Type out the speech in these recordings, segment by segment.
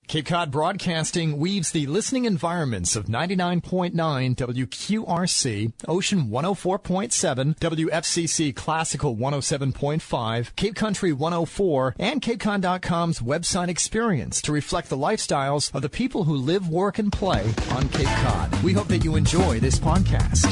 Cape Cod Broadcasting weaves the listening environments of 99.9 WQRC, Ocean 104.7, WFCC Classical 107.5, Cape Country 104, and CapeCodcom's website experience to reflect the lifestyles of the people who live, work, and play on Cape Cod. We hope that you enjoy this podcast.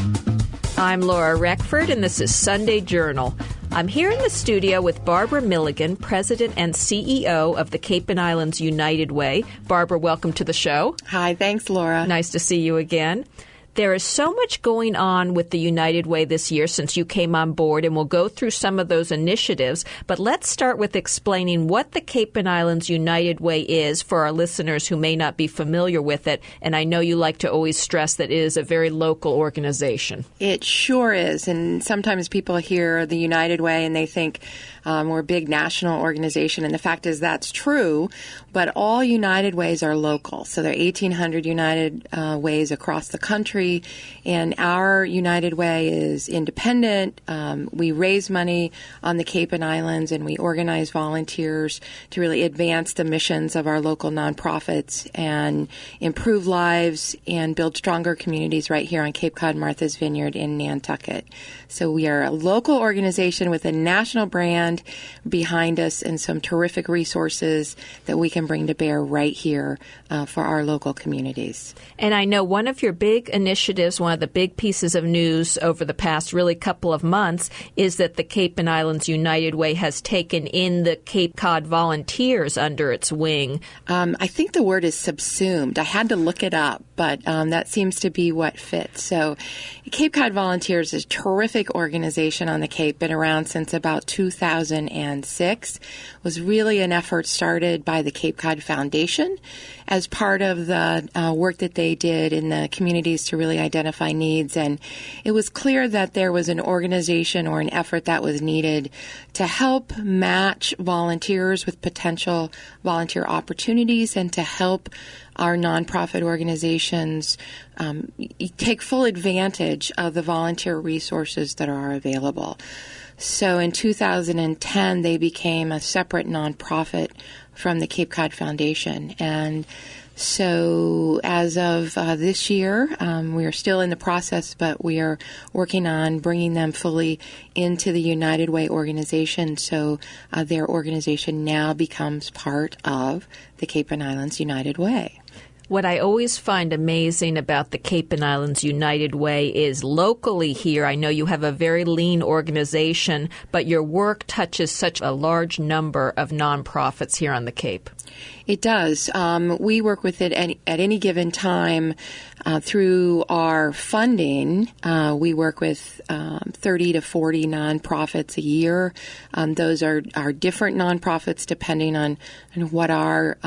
I'm Laura Reckford, and this is Sunday Journal. I'm here in the studio with Barbara Milligan, President and CEO of the Cape and Islands United Way. Barbara, welcome to the show. Hi, thanks, Laura. Nice to see you again. There is so much going on with the United Way this year since you came on board, and we'll go through some of those initiatives. But let's start with explaining what the Cape and Islands United Way is for our listeners who may not be familiar with it. And I know you like to always stress that it is a very local organization. It sure is. And sometimes people hear the United Way and they think we're a big national organization. And the fact is that's true. But all United Ways are local. So there are 1,800 United Ways across the country. And our United Way is independent. We raise money on the Cape and Islands, and we organize volunteers to really advance the missions of our local nonprofits and improve lives and build stronger communities right here on Cape Cod Martha's Vineyard in Nantucket. So we are a local organization with a national brand behind us and some terrific resources that we can bring to bear right here for our local communities. And I know one of your big initiatives, one of the big pieces of news over the past really couple of months is that the Cape and Islands United Way has taken in the Cape Cod Volunteers under its wing. I think the word is subsumed. I had to look it up, but that seems to be what fits. So Cape Cod Volunteers is a terrific organization on the Cape, been around since about 2006. It was really an effort started by the Cape Cod Foundation as part of the work that they did in the communities to really identify needs. And it was clear that there was an organization or an effort that was needed to help match volunteers with potential volunteer opportunities and to help our nonprofit organizations take full advantage of the volunteer resources that are available. So in 2010, they became a separate nonprofit from the Cape Cod Foundation. And so as of this year, we are still in the process, but we are working on bringing them fully into the United Way organization. So their organization now becomes part of the Cape and Islands United Way. What I always find amazing about the Cape and Islands United Way is locally here, I know you have a very lean organization, but your work touches such a large number of nonprofits here on the Cape. It does. We work with it at any given time through our funding. We work with 30 to 40 nonprofits a year. Those are different nonprofits depending on what our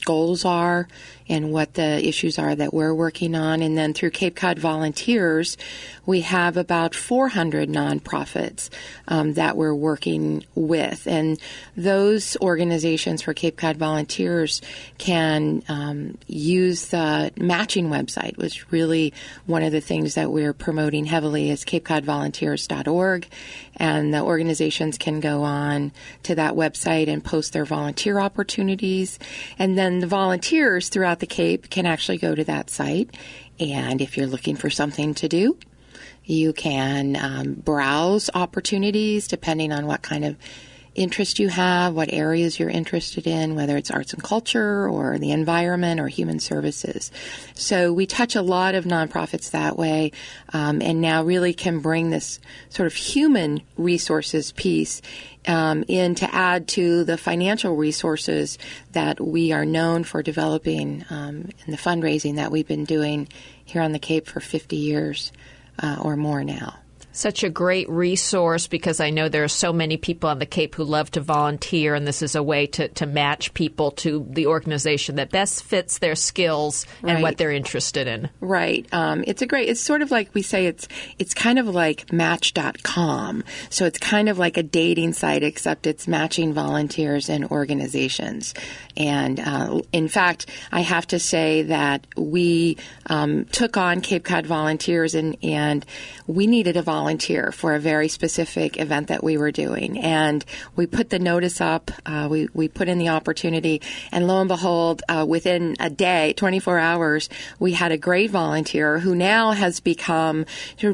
goals are and what the issues are that we're working on. And then through Cape Cod Volunteers, we have about 400 nonprofits that we're working with. And those organizations for Cape Cod Volunteers can use the matching website, which really one of the things that we're promoting heavily is CapeCodVolunteers.org. And the organizations can go on to that website and post their volunteer opportunities. And then the volunteers throughout the Cape can actually go to that site. And if you're looking for something to do, you can browse opportunities depending on what kind of interest you have, what areas you're interested in, whether it's arts and culture or the environment or human services. So we touch a lot of nonprofits that way, and now really can bring this sort of human resources piece in to add to the financial resources that we are known for developing in the fundraising that we've been doing here on the Cape for 50 years or more now. Such a great resource because I know there are so many people on the Cape who love to volunteer, and this is a way to match people to the organization that best fits their skills and what they're interested in. Right. It's sort of like we say it's kind of like Match.com. So it's kind of like a dating site, except it's matching volunteers and organizations. And in fact, I have to say that we took on Cape Cod Volunteers and we needed a volunteer volunteer for a very specific event that we were doing. And we put the notice up, we put in the opportunity, and lo and behold, within a day, 24 hours, we had a great volunteer who now has become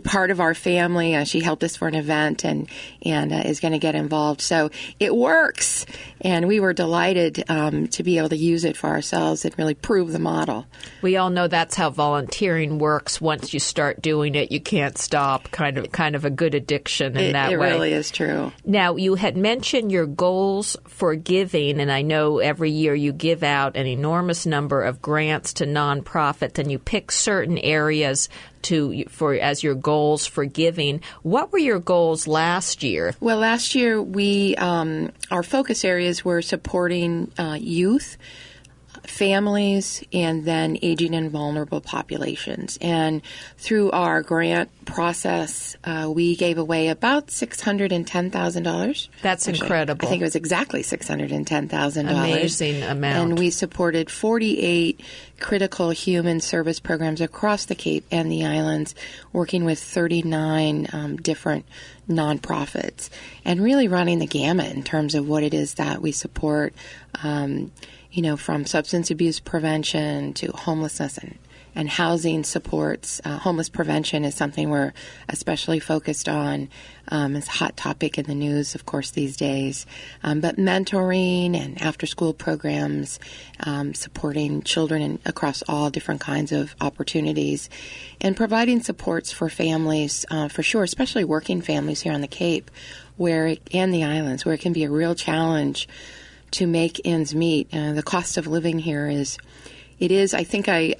part of our family. She helped us for an event and is going to get involved. So it works. And we were delighted to be able to use it for ourselves and really prove the model. We all know that's how volunteering works. Once you start doing it, you can't stop. Kind of a good addiction in that way. It really is true. Now, you had mentioned your goals for giving, and I know every year you give out an enormous number of grants to nonprofits, and you pick certain areas as your goals for giving. What were your goals last year? Well, last year we our focus areas were supporting youth, families, and then aging and vulnerable populations. And through our grant process, we gave away about $610,000. That's incredible. I think it was exactly $610,000. Amazing amount. And we supported 48 critical human service programs across the Cape and the islands, working with 39 different nonprofits, and really running the gamut in terms of what it is that we support. From substance abuse prevention to homelessness and housing supports. Homeless prevention is something we're especially focused on. It's a hot topic in the news, of course, these days. But mentoring and after-school programs, supporting children across all different kinds of opportunities, and providing supports for families, for sure, especially working families here on the Cape and the islands, where it can be a real challenge to make ends meet. The cost of living here I think I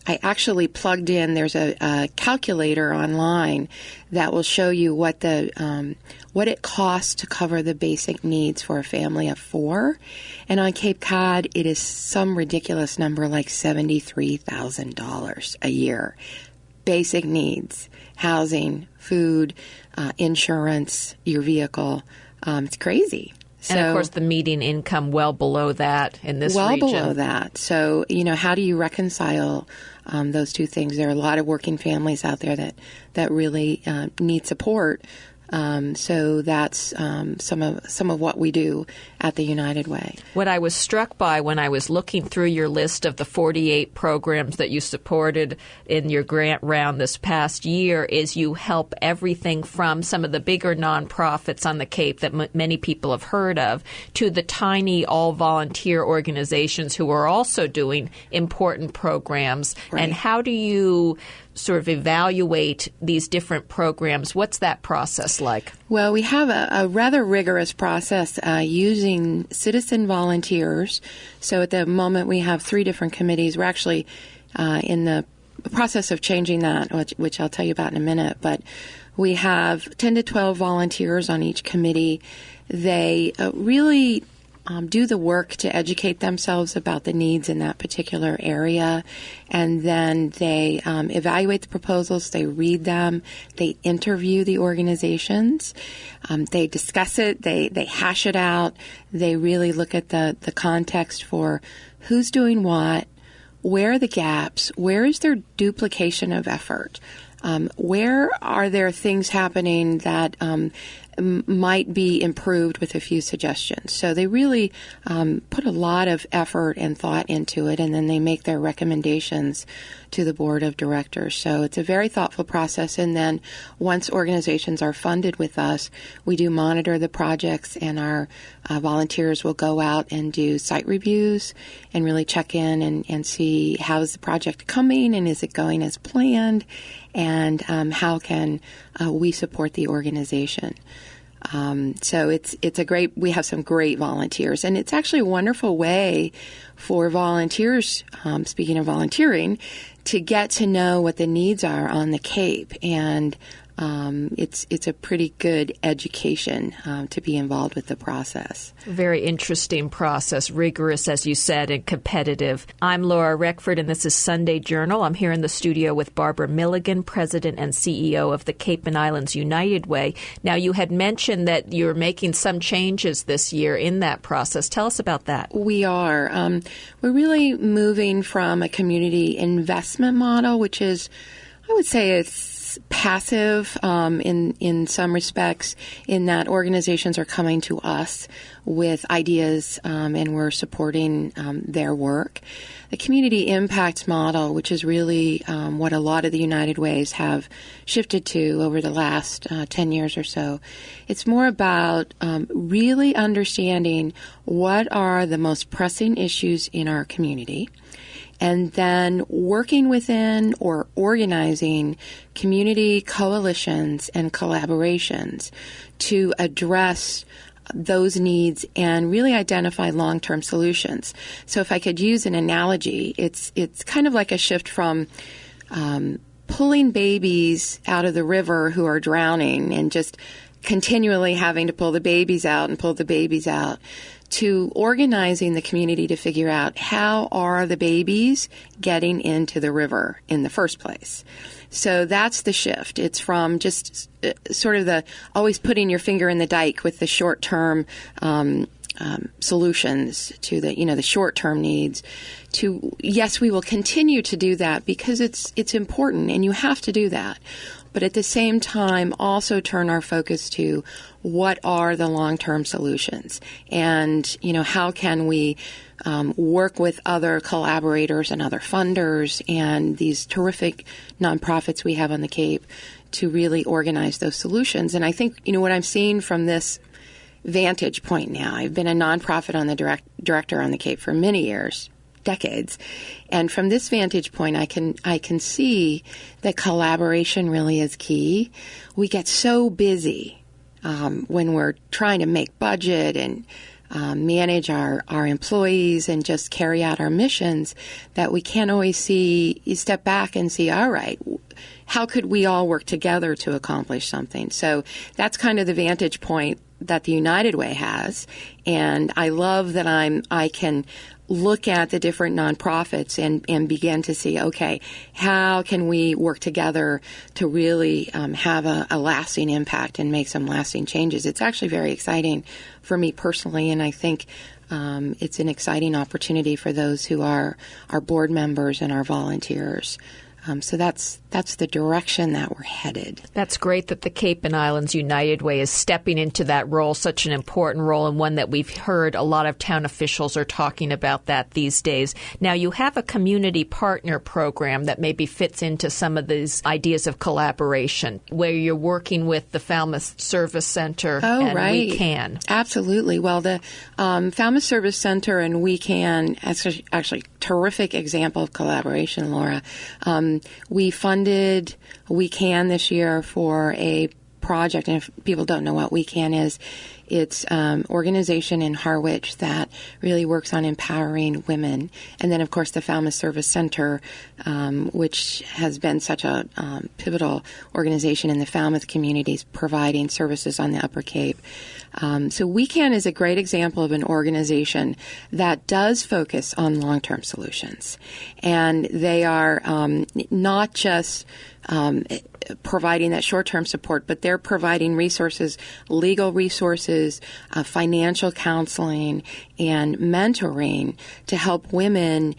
actually plugged in, there's a calculator online that will show you what it costs to cover the basic needs for a family of 4. And on Cape Cod, it is some ridiculous number like $73,000 a year. Basic needs, housing, food, insurance, your vehicle. It's crazy. And, of course, the median income well below that in this region. Well below that. So, how do you reconcile those two things? There are a lot of working families out there that really need support. So that's some of what we do at the United Way. What I was struck by when I was looking through your list of the 48 programs that you supported in your grant round this past year is you help everything from some of the bigger nonprofits on the Cape that many people have heard of to the tiny all-volunteer organizations who are also doing important programs. Right. And how do you sort of evaluate these different programs? What's that process like? Well, we have a rather rigorous process using citizen volunteers. So at the moment, we have 3 different committees. We're actually in the process of changing that, which I'll tell you about in a minute. But we have 10 to 12 volunteers on each committee. They really do the work to educate themselves about the needs in that particular area, and then they evaluate the proposals, they read them, they interview the organizations, they discuss it, they hash it out, they really look at the context for who's doing what, where are the gaps, where is there duplication of effort, where are there things happening that might be improved with a few suggestions. So they really put a lot of effort and thought into it, and then they make their recommendations to the board of directors. So it's a very thoughtful process. And then once organizations are funded with us, we do monitor the projects, and our volunteers will go out and do site reviews and really check in and see how is the project coming and is it going as planned, and how can we support the organization. So we have some great volunteers, and it's actually a wonderful way for volunteers, speaking of volunteering, to get to know what the needs are on the Cape, and it's a pretty good education to be involved with the process. Very interesting process, rigorous, as you said, and competitive. I'm Laura Reckford, and this is Sunday Journal. I'm here in the studio with Barbara Milligan, President and CEO of the Cape and Islands United Way. Now, you had mentioned that you're making some changes this year in that process. Tell us about that. We are. We're really moving from a community investment model, which is, I would say, it's less passive in some respects, in that organizations are coming to us with ideas and we're supporting their work. The community impact model, which is really what a lot of the United Ways have shifted to over the last 10 years or so, it's more about really understanding what are the most pressing issues in our community, and then working within or organizing community coalitions and collaborations to address those needs and really identify long-term solutions. So if I could use an analogy, it's kind of like a shift from pulling babies out of the river who are drowning and just continually having to pull the babies out to organizing the community to figure out how are the babies getting into the river in the first place. So that's the shift. It's from just sort of the always putting your finger in the dike with the short-term solutions to the short-term needs to, yes, we will continue to do that because it's important and you have to do that. But at the same time, also turn our focus to what are the long-term solutions, and how can we work with other collaborators and other funders and these terrific nonprofits we have on the Cape to really organize those solutions. And I think what I'm seeing from this vantage point now, I've been a nonprofit on the director on the Cape for many years. Decades. And from this vantage point, I can see that collaboration really is key. We get so busy when we're trying to make budget and manage our employees and just carry out our missions that we can't always step back and see, all right, how could we all work together to accomplish something? So that's kind of the vantage point that the United Way has. And I love that I can look at the different nonprofits and begin to see, okay, how can we work together to really have a lasting impact and make some lasting changes? It's actually very exciting for me personally, and I think it's an exciting opportunity for those who are our board members and our volunteers. So that's the direction that we're headed. That's great that the Cape and Islands United Way is stepping into that role, such an important role, and one that we've heard a lot of town officials are talking about that these days. Now, you have a community partner program that maybe fits into some of these ideas of collaboration, where you're working with the Falmouth Service Center and right. We Can. Absolutely. Well, the Falmouth Service Center and We Can, actually terrific example of collaboration, Laura. We funded We Can this year for a project, and if people don't know what We Can is, it's an organization in Harwich that really works on empowering women. And then, of course, the Falmouth Service Center, which has been such a pivotal organization in the Falmouth communities, providing services on the Upper Cape. So We Can is a great example of an organization that does focus on long-term solutions. And they are not just providing that short-term support, but they're providing resources, legal resources, financial counseling, and mentoring to help women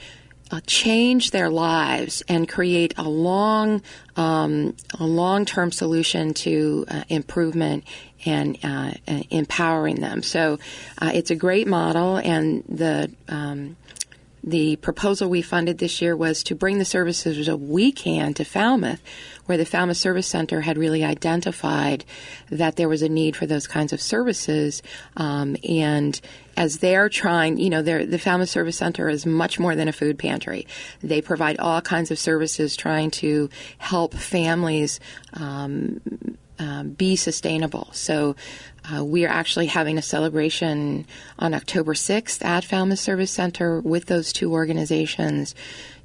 change their lives and create a long-term solution to improvement and empowering them. So it's a great model, and the proposal we funded this year was to bring the services of We Can to Falmouth, where the Falmouth Service Center had really identified that there was a need for those kinds of services. And as they're trying, the Falmouth Service Center is much more than a food pantry. They provide all kinds of services trying to help families be sustainable. So we are actually having a celebration on October 6th at Falmouth Service Center with those two organizations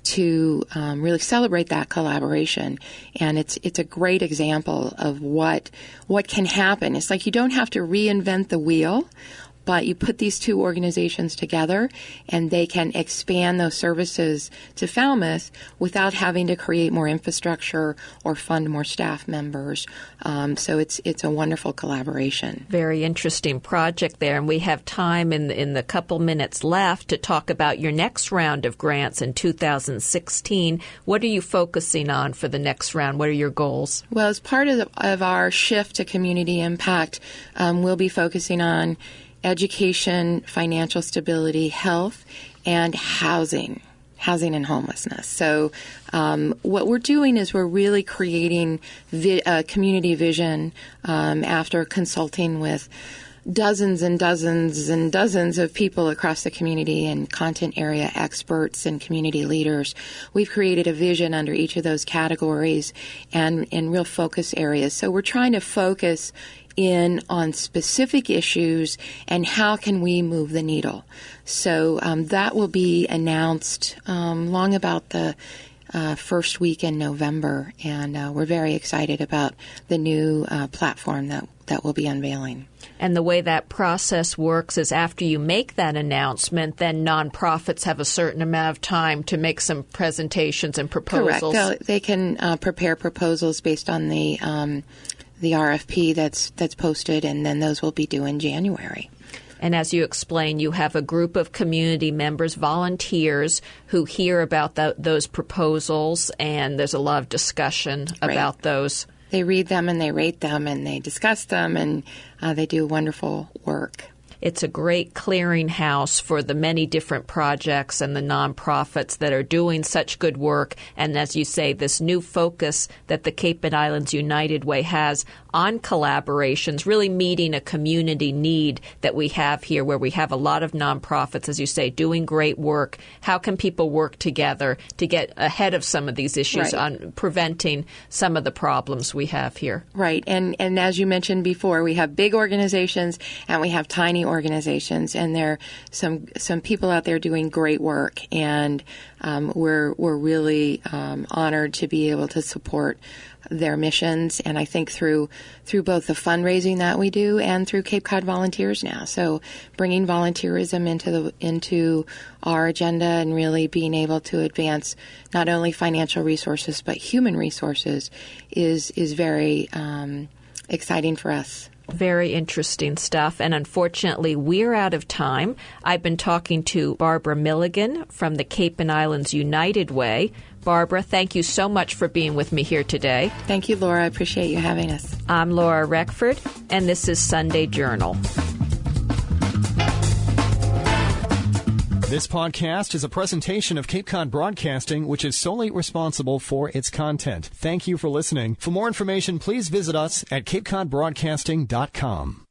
to really celebrate that collaboration. And it's a great example of what can happen. It's like you don't have to reinvent the wheel, but you put these two organizations together and they can expand those services to Falmouth without having to create more infrastructure or fund more staff members. So it's a wonderful collaboration. Very interesting project there. And we have time in the couple minutes left to talk about your next round of grants in 2016. What are you focusing on for the next round? What are your goals? Well, as part of our shift to community impact, we'll be focusing on education, financial stability, health, and housing and homelessness. So what we're doing is we're really creating a community vision after consulting with dozens and dozens and dozens of people across the community and content area experts and community leaders. We've created a vision under each of those categories and real focus areas. So we're trying to focus in on specific issues and how can we move the needle. So that will be announced long about the first week in November, and we're very excited about the new platform that we'll be unveiling. And the way that process works is after you make that announcement, then nonprofits have a certain amount of time to make some presentations and proposals. Correct. They can prepare proposals based on the RFP that's posted, and then those will be due in January. And as you explain, you have a group of community members, volunteers, who hear about those proposals, and there's a lot of discussion about those. They read them and they rate them and they discuss them, and they do wonderful work. It's a great clearinghouse for the many different projects and the nonprofits that are doing such good work. And as you say, this new focus that the Cape and Islands United Way has on collaborations, really meeting a community need that we have here, where we have a lot of nonprofits, as you say, doing great work. How can people work together to get ahead of some of these issues on preventing some of the problems we have here? Right. And as you mentioned before, we have big organizations and we have tiny organizations, and there are some people out there doing great work, and we're really honored to be able to support their missions, and I think through both the fundraising that we do and through Cape Cod Volunteers now. So bringing volunteerism into our agenda and really being able to advance not only financial resources but human resources is very exciting for us. Very interesting stuff. And unfortunately, we're out of time. I've been talking to Barbara Milligan from the Cape and Islands United Way. Barbara, thank you so much for being with me here today. Thank you, Laura. I appreciate you having us. I'm Laura Reckford, and this is Sunday Journal. This podcast is a presentation of Cape Cod Broadcasting, which is solely responsible for its content. Thank you for listening. For more information, please visit us at CapeCodBroadcasting.com.